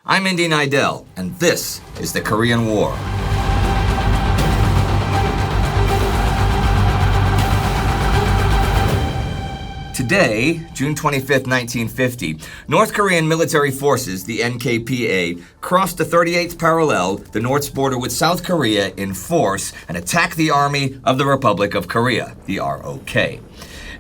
I'm Indy Neidell, and this is the Korean War. Today, June 25th, 1950, North Korean military forces, the NKPA, crossed the 38th parallel, the North's border with South Korea, in force and attacked the Army of the Republic of Korea, the ROK.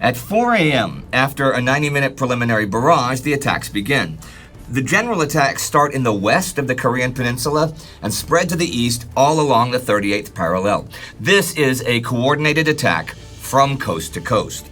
At 4 a.m., after a 90-minute preliminary barrage, the attacks begin. The general attacks start in the west of the Korean peninsula and spread to the east all along the 38th parallel. This is a coordinated attack from coast to coast.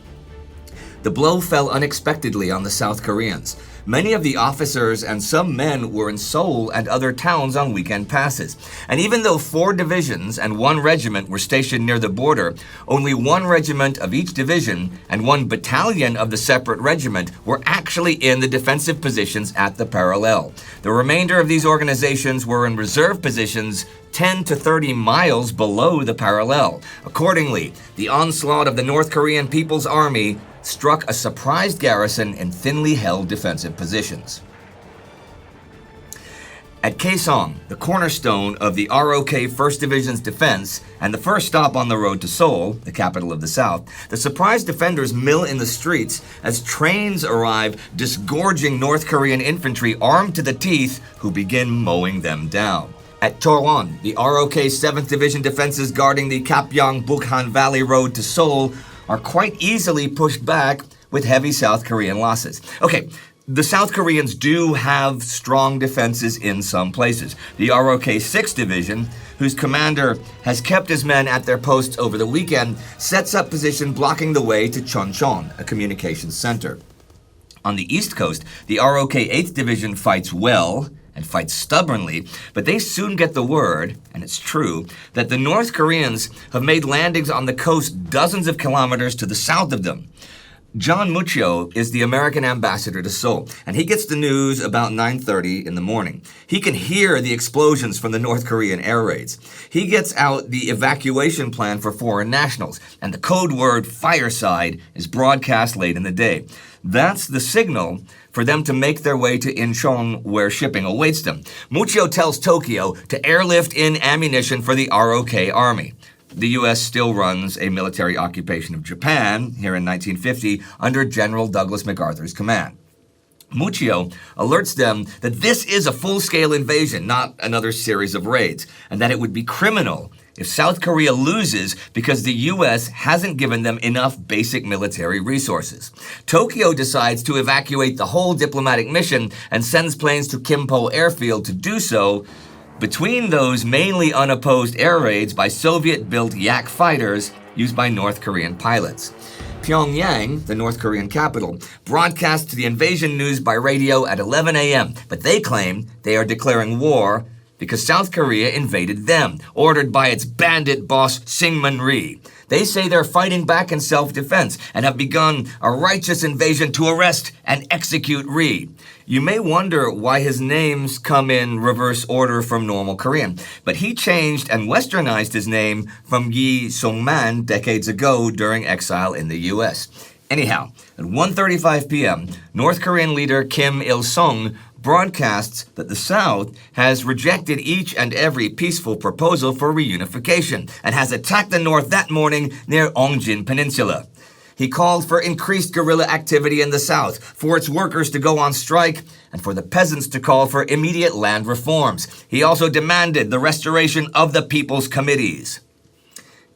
The blow fell unexpectedly on the South Koreans. Many of the officers and some men were in Seoul and other towns on weekend passes. And even though 4 divisions and 1 regiment were stationed near the border, only 1 regiment of each division and 1 battalion of the separate regiment were actually in the defensive positions at the parallel. The remainder of these organizations were in reserve positions 10 to 30 miles below the parallel. Accordingly, the onslaught of the North Korean People's Army struck a surprised garrison in thinly held defensive positions. At Kaesong, the cornerstone of the ROK 1st Division's defense and the first stop on the road to Seoul, the capital of the South, the surprised defenders mill in the streets as trains arrive disgorging North Korean infantry armed to the teeth who begin mowing them down. At Toron, the ROK 7th Division defenses guarding the Kapyong-Bukhan Valley Road to Seoul are quite easily pushed back with heavy South Korean losses. Okay, the South Koreans do have strong defenses in some places. The ROK 6th Division, whose commander has kept his men at their posts over the weekend, sets up position blocking the way to Choncheon, a communications center. On the East Coast, the ROK 8th Division fights well and fight stubbornly, but they soon get the word, and it's true, that the North Koreans have made landings on the coast dozens of kilometers to the south of them. John Muccio is the American ambassador to Seoul, and he gets the news about 9:30 in the morning. He can hear the explosions from the North Korean air raids. He gets out the evacuation plan for foreign nationals, and the code word fireside is broadcast late in the day. That's the signal for them to make their way to Incheon, where shipping awaits them. Muccio tells Tokyo to airlift in ammunition for the ROK army. The U.S. still runs a military occupation of Japan here in 1950 under General Douglas MacArthur's command. Muccio alerts them that this is a full-scale invasion, not another series of raids, and that it would be criminal if South Korea loses because the U.S. hasn't given them enough basic military resources. Tokyo decides to evacuate the whole diplomatic mission and sends planes to Kimpo Airfield to do so, between those mainly unopposed air raids by Soviet-built Yak fighters used by North Korean pilots. Pyongyang, the North Korean capital, broadcasts the invasion news by radio at 11 a.m., but they claim they are declaring war because South Korea invaded them, ordered by its bandit boss Syngman Rhee. They say they're fighting back in self-defense and have begun a righteous invasion to arrest and execute Rhee. You may wonder why his names come in reverse order from normal Korean, but he changed and westernized his name from Yi Sung-man decades ago during exile in the U.S. Anyhow, at 1:35 p.m., North Korean leader Kim Il-sung broadcasts that the South has rejected each and every peaceful proposal for reunification and has attacked the North that morning near Ongjin Peninsula. He called for increased guerrilla activity in the South, for its workers to go on strike, and for the peasants to call for immediate land reforms. He also demanded the restoration of the People's Committees.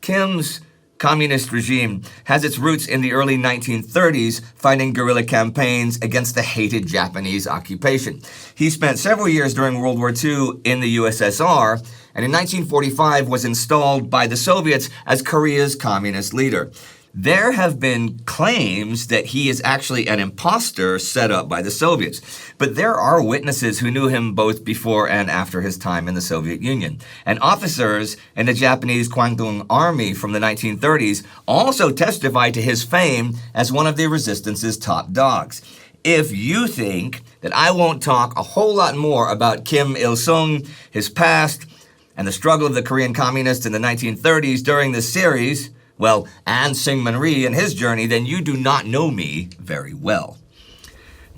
Kim's communist regime has its roots in the early 1930s, fighting guerrilla campaigns against the hated Japanese occupation. He spent several years during World War II in the USSR, and in 1945 was installed by the Soviets as Korea's communist leader. There have been claims that he is actually an imposter set up by the Soviets, but there are witnesses who knew him both before and after his time in the Soviet Union. And officers in the Japanese Kwangtung Army from the 1930s also testified to his fame as one of the resistance's top dogs. If you think that I won't talk a whole lot more about Kim Il-sung, his past, and the struggle of the Korean communists in the 1930s during this series, well, and Syngman Rhee and his journey, then you do not know me very well.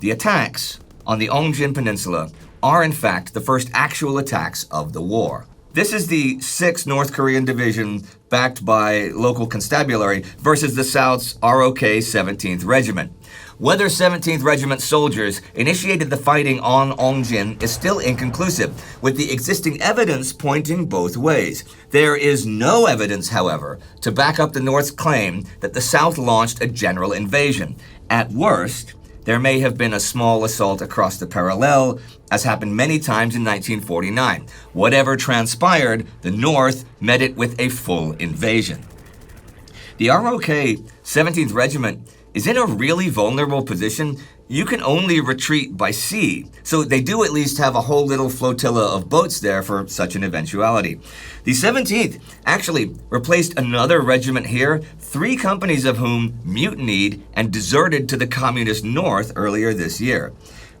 The attacks on the Ongjin Peninsula are in fact the first actual attacks of the war. This is the 6th North Korean division backed by local constabulary versus the South's ROK 17th Regiment. Whether 17th Regiment soldiers initiated the fighting on Ongjin is still inconclusive, with the existing evidence pointing both ways. There is no evidence, however, to back up the North's claim that the South launched a general invasion. At worst, there may have been a small assault across the parallel, as happened many times in 1949. Whatever transpired, the North met it with a full invasion. The ROK 17th Regiment is in a really vulnerable position. You can only retreat by sea, so they do at least have a whole little flotilla of boats there for such an eventuality. The 17th actually replaced another regiment here, 3 companies of whom mutinied and deserted to the communist north earlier this year.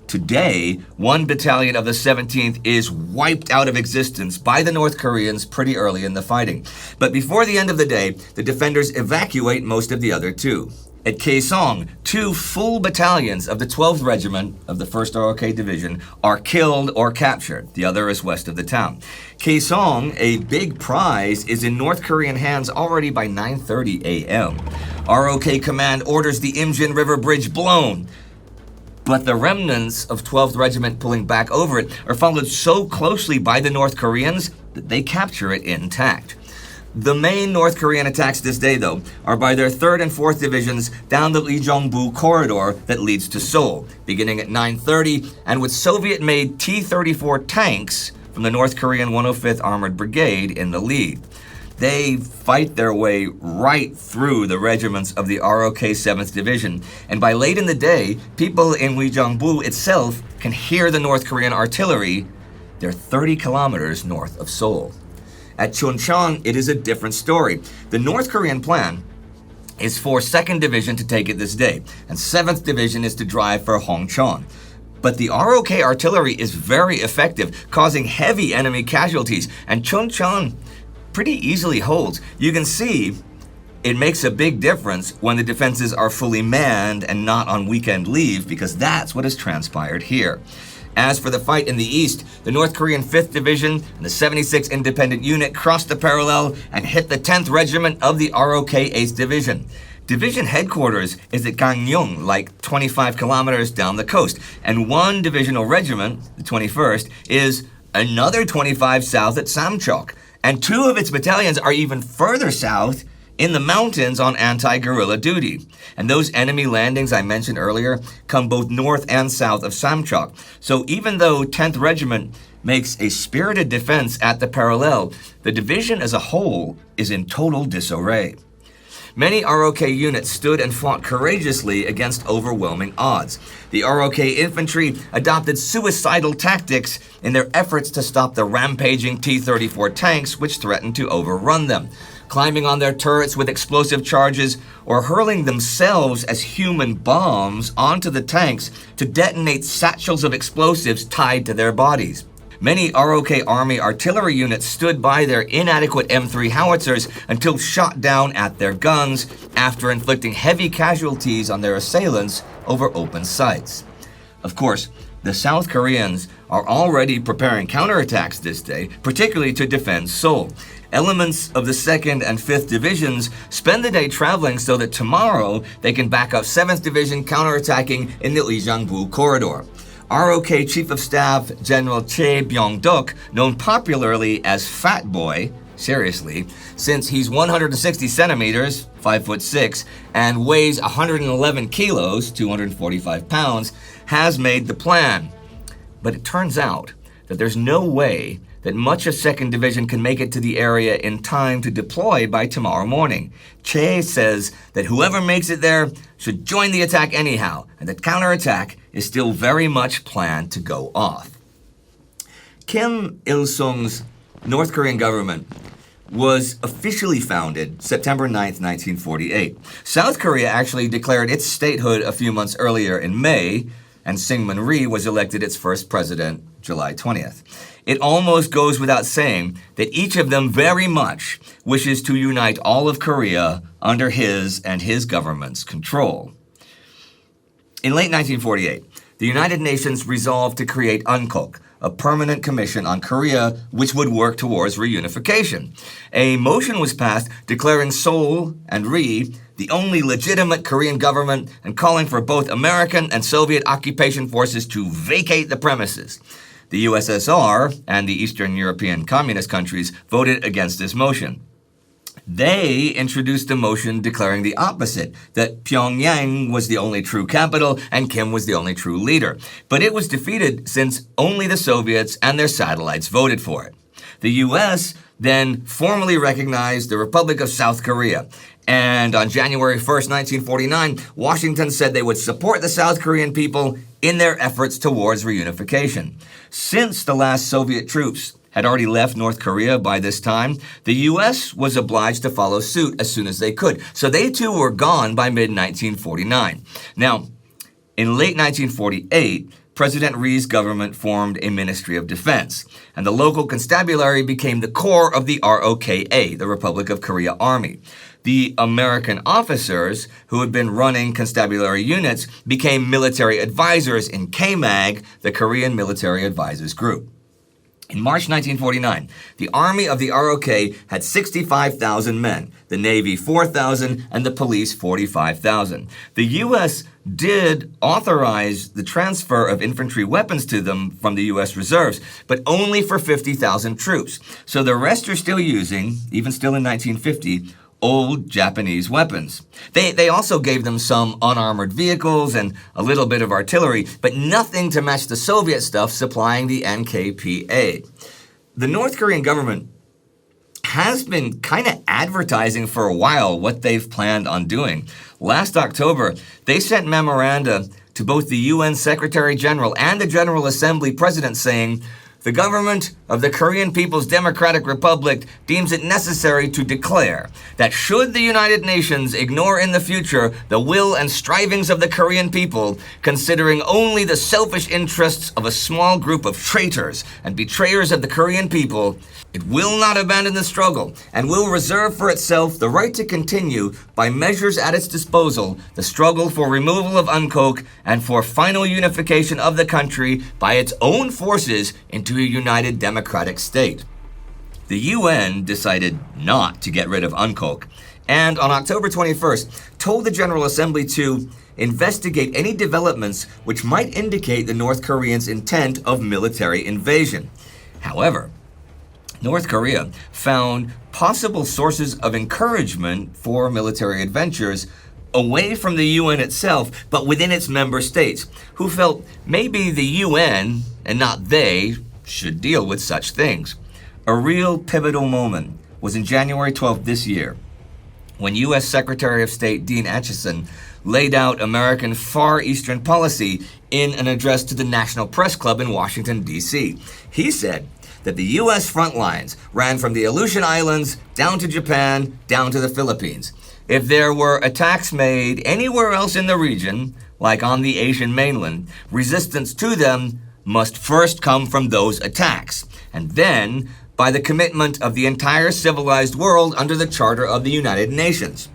Today, 1 battalion of the 17th is wiped out of existence by the North Koreans pretty early in the fighting. But before the end of the day, the defenders evacuate most of the other 2. At Kaesong, 2 full battalions of the 12th Regiment of the 1st ROK Division are killed or captured. The other is west of the town. Kaesong, a big prize, is in North Korean hands already by 9:30 a.m. ROK command orders the Imjin River Bridge blown. But the remnants of 12th Regiment pulling back over it are followed so closely by the North Koreans that they capture it intact. The main North Korean attacks this day, though, are by their 3rd and 4th Divisions down the Lee-Jong-bu corridor that leads to Seoul, beginning at 9:30, and with Soviet-made T-34 tanks from the North Korean 105th Armored Brigade in the lead. They fight their way right through the regiments of the ROK 7th Division, and by late in the day, people in Lee-Jong-bu itself can hear the North Korean artillery. They're 30 kilometers north of Seoul. At Chuncheon, it is a different story. The North Korean plan is for 2nd Division to take it this day, and 7th Division is to drive for Hongcheon. But the ROK artillery is very effective, causing heavy enemy casualties, and Chuncheon pretty easily holds. You can see it makes a big difference when the defenses are fully manned and not on weekend leave, because that's what has transpired here. As for the fight in the east, the North Korean 5th Division and the 76th Independent Unit crossed the parallel and hit the 10th Regiment of the ROK 8th Division. Division headquarters is at Gangneung, like 25 kilometers down the coast, and 1 divisional regiment, the 21st, is another 25 south at Samcheok, and 2 of its battalions are even further south in the mountains on anti-guerrilla duty. And those enemy landings I mentioned earlier come both north and south of Samcheok. So even though 10th Regiment makes a spirited defense at the parallel, the division as a whole is in total disarray. Many ROK units stood and fought courageously against overwhelming odds. The ROK infantry adopted suicidal tactics in their efforts to stop the rampaging T-34 tanks which threatened to overrun them, climbing on their turrets with explosive charges, or hurling themselves as human bombs onto the tanks to detonate satchels of explosives tied to their bodies. Many ROK Army artillery units stood by their inadequate M3 howitzers until shot down at their guns after inflicting heavy casualties on their assailants over open sights. Of course, the South Koreans are already preparing counterattacks this day, particularly to defend Seoul. Elements of the 2nd and 5th Divisions spend the day traveling so that tomorrow they can back up 7th Division counterattacking in the Lee-Jong-bu corridor. ROK Chief of Staff General Chae Byung-duk, known popularly as Fat Boy, seriously, since he's 160 centimeters, 5'6", and weighs 111 kilos, 245 pounds, has made the plan. But it turns out that there's no way that much of 2nd Division can make it to the area in time to deploy by tomorrow morning. Che says that whoever makes it there should join the attack anyhow, and the counterattack is still very much planned to go off. Kim Il-sung's North Korean government was officially founded September 9th, 1948. South Korea actually declared its statehood a few months earlier in May, and Syngman Rhee was elected its first president July 20th. It almost goes without saying that each of them very much wishes to unite all of Korea under his and his government's control. In late 1948, the United Nations resolved to create UNCOK, a permanent commission on Korea which would work towards reunification. A motion was passed declaring Seoul and Ri the only legitimate Korean government and calling for both American and Soviet occupation forces to vacate the premises. The USSR and the Eastern European communist countries voted against this motion. They introduced a motion declaring the opposite, that Pyongyang was the only true capital and Kim was the only true leader. But it was defeated since only the Soviets and their satellites voted for it. The U.S. then formally recognized the Republic of South Korea. And on January 1st, 1949, Washington said they would support the South Korean people in their efforts towards reunification. Since the last Soviet troops had already left North Korea by this time, the U.S. was obliged to follow suit as soon as they could. So they too were gone by mid-1949. Now, in late 1948, President Ri's government formed a Ministry of Defense, and the local constabulary became the core of the ROKA, the Republic of Korea Army. The American officers who had been running constabulary units became military advisors in KMAG, the Korean Military Advisors Group. In March 1949, the Army of the ROK had 65,000 men, the Navy 4,000, and the police 45,000. The U.S. did authorize the transfer of infantry weapons to them from the U.S. reserves, but only for 50,000 troops. So the rest are still using, even still in 1950, old Japanese weapons. They also gave them some unarmored vehicles and a little bit of artillery, but nothing to match the Soviet stuff supplying the NKPA. The North Korean government has been kind of advertising for a while what they've planned on doing. Last October, they sent memoranda to both the UN Secretary General and the General Assembly President saying, "The government of the Korean People's Democratic Republic deems it necessary to declare that should the United Nations ignore in the future the will and strivings of the Korean people, considering only the selfish interests of a small group of traitors and betrayers of the Korean people, it will not abandon the struggle and will reserve for itself the right to continue, by measures at its disposal, the struggle for removal of UNCOK and for final unification of the country by its own forces into a united democratic state." The UN decided not to get rid of UNCOK, and on October 21st told the General Assembly to investigate any developments which might indicate the North Koreans' intent of military invasion. However, North Korea found possible sources of encouragement for military adventures away from the UN itself, but within its member states, who felt maybe the UN, and not they, should deal with such things. A real pivotal moment was in January 12th this year, when U.S. Secretary of State Dean Acheson laid out American Far Eastern policy in an address to the National Press Club in Washington, D.C. He said that the U.S. front lines ran from the Aleutian Islands down to Japan, down to the Philippines. If there were attacks made anywhere else in the region, like on the Asian mainland, resistance to them must first come from those attacks, and then by the commitment of the entire civilized world under the Charter of the United Nations.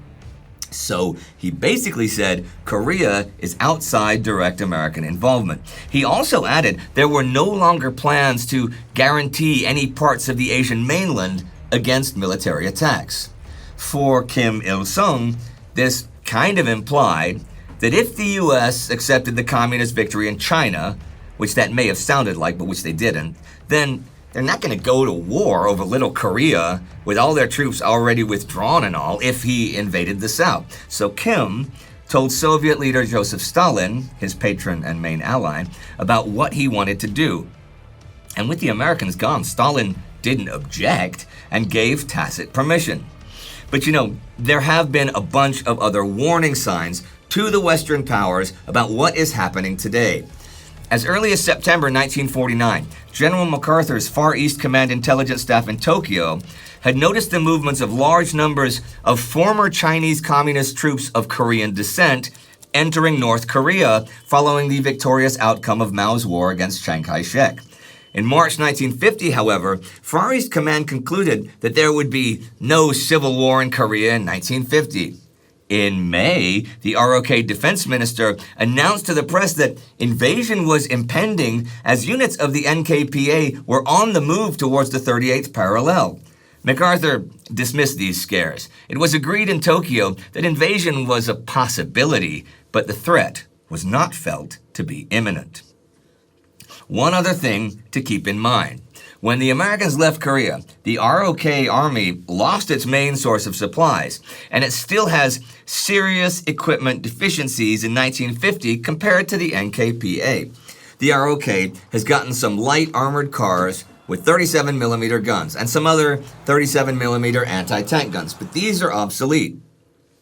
So he basically said Korea is outside direct American involvement. He also added there were no longer plans to guarantee any parts of the Asian mainland against military attacks. For Kim Il-sung, this kind of implied that if the U.S. accepted the communist victory in China, which that may have sounded like, but which they didn't, then they're not going to go to war over Little Korea with all their troops already withdrawn and all if he invaded the South. So Kim told Soviet leader Joseph Stalin, his patron and main ally, about what he wanted to do. And with the Americans gone, Stalin didn't object and gave tacit permission. But there have been a bunch of other warning signs to the Western powers about what is happening today. As early as September 1949, General MacArthur's Far East Command intelligence staff in Tokyo had noticed the movements of large numbers of former Chinese communist troops of Korean descent entering North Korea following the victorious outcome of Mao's war against Chiang Kai-shek. In March 1950, however, Far East Command concluded that there would be no civil war in Korea in 1950. In May, the ROK defense minister announced to the press that invasion was impending as units of the NKPA were on the move towards the 38th parallel. MacArthur dismissed these scares. It was agreed in Tokyo that invasion was a possibility, but the threat was not felt to be imminent. One other thing to keep in mind. When the Americans left Korea, the ROK army lost its main source of supplies, and it still has serious equipment deficiencies in 1950 compared to the NKPA. The ROK has gotten some light armored cars with 37mm guns and some other 37mm anti-tank guns, but these are obsolete.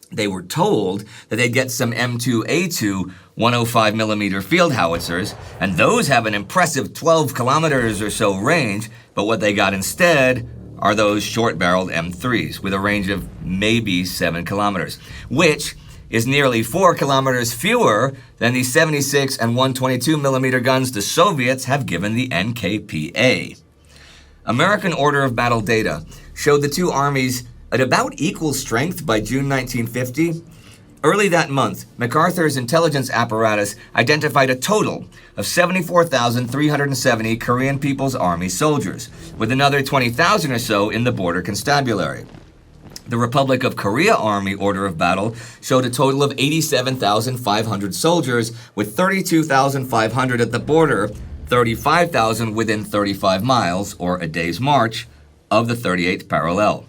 They were told that they'd get some M2A2 105mm field howitzers, and those have an impressive 12 kilometers or so range, but what they got instead are those short-barreled M3s with a range of maybe 7 kilometers, which is nearly 4 kilometers fewer than the 76 and 122mm guns the Soviets have given the NKPA. American order of battle data showed the two armies at about equal strength by June 1950. Early that month, MacArthur's intelligence apparatus identified a total of 74,370 Korean People's Army soldiers, with another 20,000 or so in the border constabulary. The Republic of Korea Army order of battle showed a total of 87,500 soldiers, with 32,500 at the border, 35,000 within 35 miles, or a day's march, of the 38th parallel.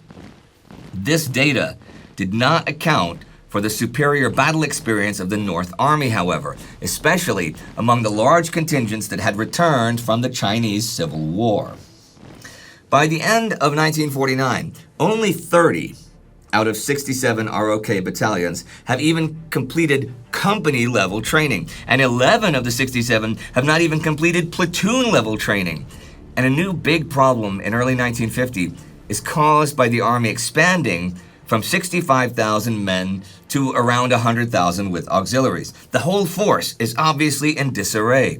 This data did not account for the superior battle experience of the North Army, however, especially among the large contingents that had returned from the Chinese Civil War. By the end of 1949, only 30 out of 67 ROK battalions have even completed company-level training, and 11 of the 67 have not even completed platoon-level training. And a new big problem in early 1950 is caused by the Army expanding from 65,000 men to around 100,000 with auxiliaries. The whole force is obviously in disarray.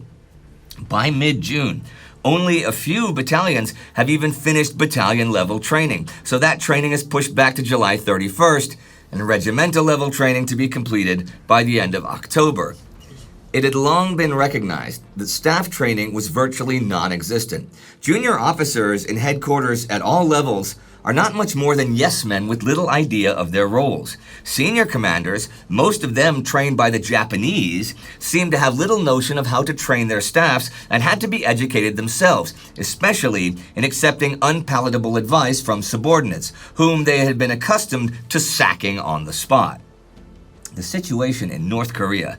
By mid-June, only a few battalions have even finished battalion-level training, so that training is pushed back to July 31st, and regimental-level training to be completed by the end of October. It had long been recognized that staff training was virtually non-existent. Junior officers in headquarters at all levels are not much more than yes-men with little idea of their roles. Senior commanders, most of them trained by the Japanese, seemed to have little notion of how to train their staffs and had to be educated themselves, especially in accepting unpalatable advice from subordinates, whom they had been accustomed to sacking on the spot. The situation in North Korea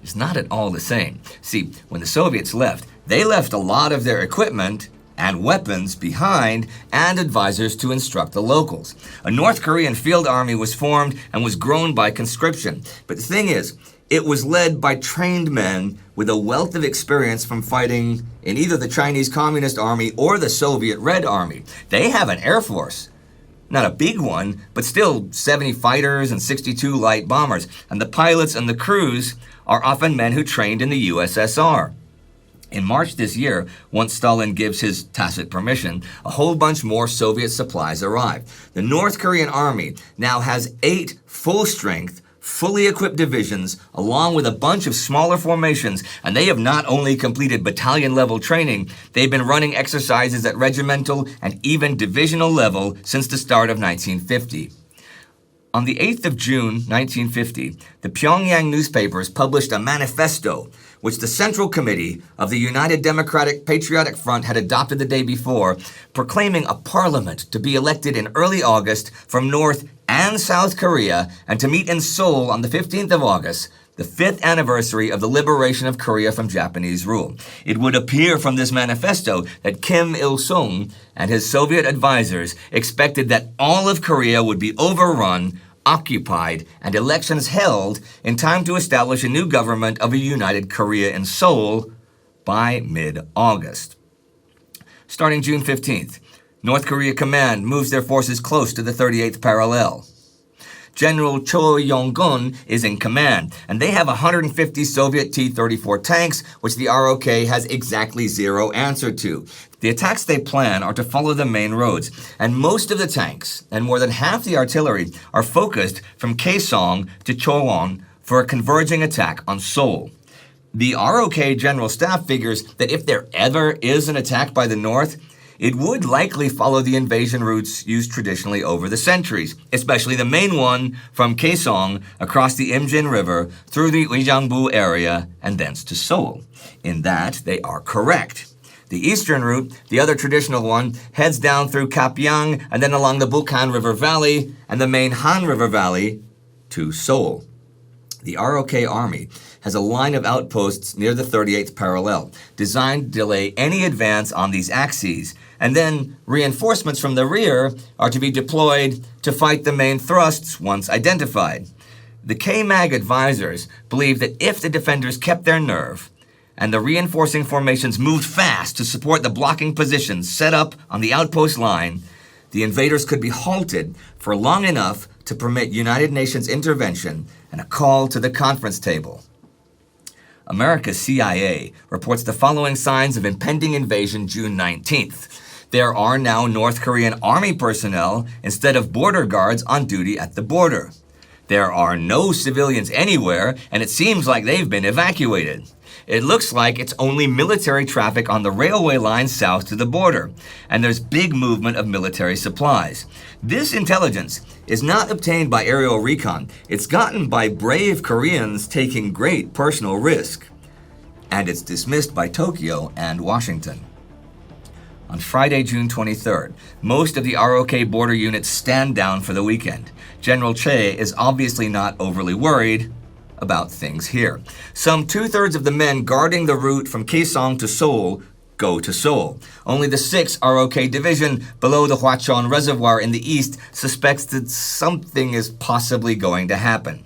is not at all the same. See, when the Soviets left, they left a lot of their equipment and weapons behind and advisors to instruct the locals. A North Korean field army was formed and was grown by conscription. But the thing is, it was led by trained men with a wealth of experience from fighting in either the Chinese Communist Army or the Soviet Red Army. They have an air force. Not a big one, but still 70 fighters and 62 light bombers. And the pilots and the crews are often men who trained in the USSR. In March this year, once Stalin gives his tacit permission, a whole bunch more Soviet supplies arrive. The North Korean army now has 8 full-strength, fully equipped divisions, along with a bunch of smaller formations, and they have not only completed battalion-level training, they've been running exercises at regimental and even divisional level since the start of 1950. On the 8th of June, 1950, the Pyongyang newspapers published a manifesto which the Central Committee of the United Democratic Patriotic Front had adopted the day before, proclaiming a parliament to be elected in early August from North and South Korea and to meet in Seoul on the 15th of August, the 5th anniversary of the liberation of Korea from Japanese rule. It would appear from this manifesto that Kim Il-sung and his Soviet advisors expected that all of Korea would be overrun, occupied, and elections held in time to establish a new government of a united Korea in Seoul by mid-August. Starting June 15th, North Korea Command moves their forces close to the 38th parallel. General Cho Yong-gun is in command, and they have 150 Soviet T-34 tanks, which the ROK has exactly zero answer to. The attacks they plan are to follow the main roads, and most of the tanks, and more than half the artillery, are focused from Kaesong to Chowon for a converging attack on Seoul. The ROK General Staff figures that if there ever is an attack by the North, it would likely follow the invasion routes used traditionally over the centuries, especially the main one from Kaesong across the Imjin River through the Uijeongbu area and thence to Seoul. In that, they are correct. The eastern route, the other traditional one, heads down through Kapyang and then along the Bukhan River Valley and the main Han River Valley to Seoul. The ROK Army has a line of outposts near the 38th parallel, designed to delay any advance on these axes, and then reinforcements from the rear are to be deployed to fight the main thrusts once identified. The K-MAG advisors believe that if the defenders kept their nerve, and the reinforcing formations moved fast to support the blocking positions set up on the outpost line, the invaders could be halted for long enough to permit United Nations intervention and a call to the conference table. America's CIA reports the following signs of impending invasion June 19th. There are now North Korean army personnel instead of border guards on duty at the border. There are no civilians anywhere, and it seems like they've been evacuated. It looks like it's only military traffic on the railway line south to the border, and there's big movement of military supplies. This intelligence is not obtained by aerial recon. It's gotten by brave Koreans taking great personal risk. And it's dismissed by Tokyo and Washington. On Friday, June 23rd, most of the ROK border units stand down for the weekend. General Che is obviously not overly worried about things here. Some 2/3 of the men guarding the route from Kaesong to Seoul go to Seoul. Only the 6th ROK division below the Hwacheon Reservoir in the east suspects that something is possibly going to happen.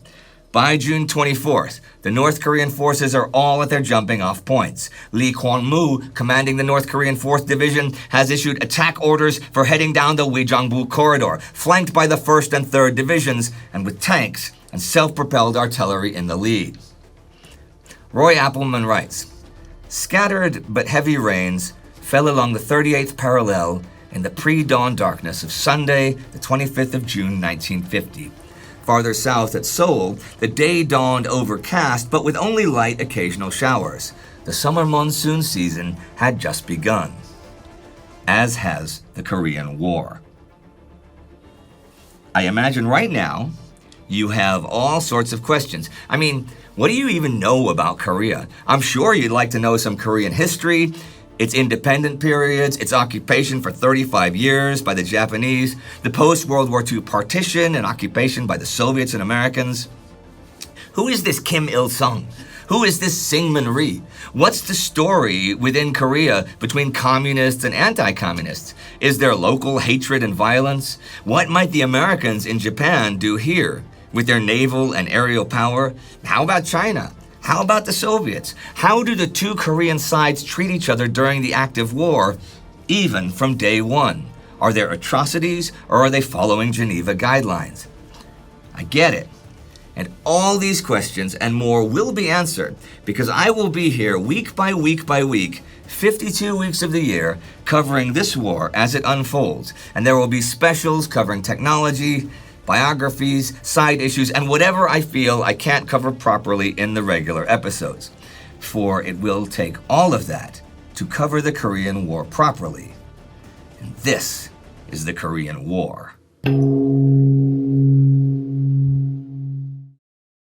By June 24th, the North Korean forces are all at their jumping-off points. Lee Kwon-moo, commanding the North Korean 4th Division, has issued attack orders for heading down the Uijeongbu corridor, flanked by the 1st and 3rd Divisions, and with tanks and self-propelled artillery in the lead. Roy Appelman writes, "Scattered but heavy rains fell along the 38th parallel in the pre-dawn darkness of Sunday, the 25th of June, 1950. Farther south at Seoul, the day dawned overcast, but with only light occasional showers. The summer monsoon season had just begun, as has the Korean War." I imagine right now, you have all sorts of questions. I mean, what do you even know about Korea? I'm sure you'd like to know some Korean history, its independent periods, its occupation for 35 years by the Japanese, the post-World War II partition and occupation by the Soviets and Americans. Who is this Kim Il-sung? Who is this Syngman Rhee? What's the story within Korea between communists and anti-communists? Is there local hatred and violence? What might the Americans in Japan do here with their naval and aerial power? How about China? How about the Soviets? How do the two Korean sides treat each other during the active war, even from day one? Are there atrocities, or are they following Geneva guidelines? I get it. And all these questions and more will be answered because I will be here week by week by week, 52 weeks of the year, covering this war as it unfolds. And there will be specials covering technology, biographies, side issues, and whatever I feel I can't cover properly in the regular episodes. For it will take all of that to cover the Korean War properly. And this is the Korean War.